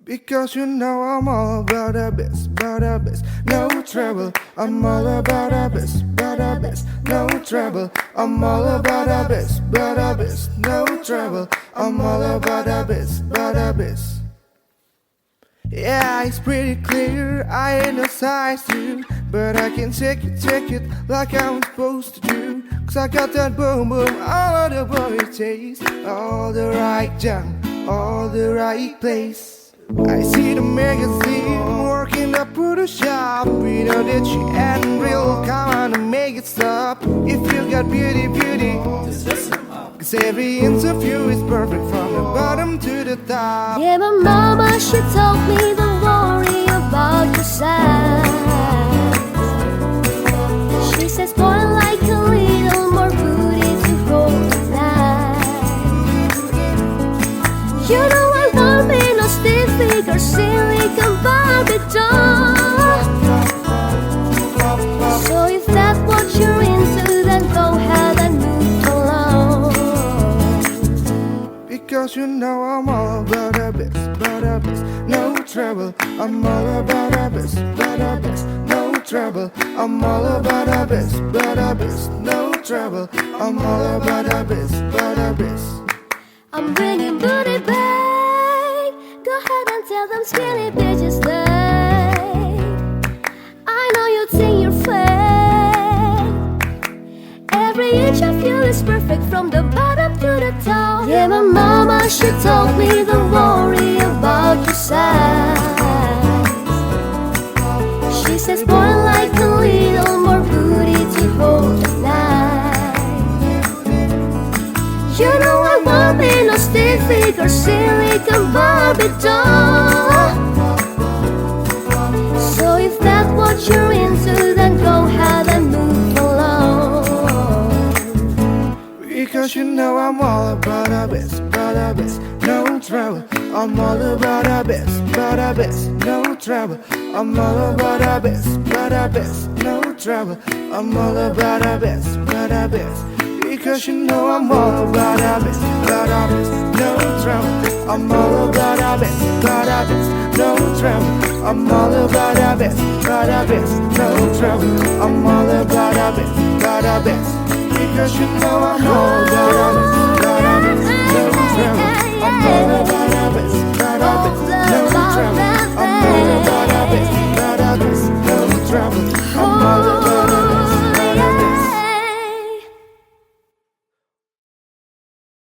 Because you know I'm all about the best, no trouble. I'm all about the best, no trouble. I'm all about the best, no trouble. I'm all about the best. Yeah, it's pretty clear, I ain't no size 2, but I can take it like I'm supposed to do. Cause I got that boom boom, all of the boy taste, all the right junk, all the right place. I see the magazine working up to the shop. We know that she ain't real, come on and make it stop. If you got beauty, cause every interview is perfect from the bottom to the top. Yeah, my mama, she told me don't worry about your size. She says boy like a little more booty to hold tonight. You know I want me no stiff figure, silicone Barbie doll. So if that's what you're into, then go ahead and move along. Because you know I'm all about the best, no trouble. I'm all about the best, no trouble. I'm all about the best, no trouble. I'm all about the best. I'm bringing booty back. Go ahead and tell them skinny bitches that I know you think you're fake. Every inch of you is perfect from the bottom to the top. Yeah, my mama, she told me don't worry about your size. She says boy like a little more booty to hold tonight. You know I want me no stick figure, silicone Barbie doll. So if that's what you're into, then go ahead and move along. Because you know I'm all about the best, no trouble. I'm all about the best, no trouble. I'm all about the best, no trouble. I'm all about the best. Because you know I'm all about the best, no trouble. I'm all about the best, no trouble. I'm all about the best, no trouble. I'm all about the best. Because you know I'm all about the best.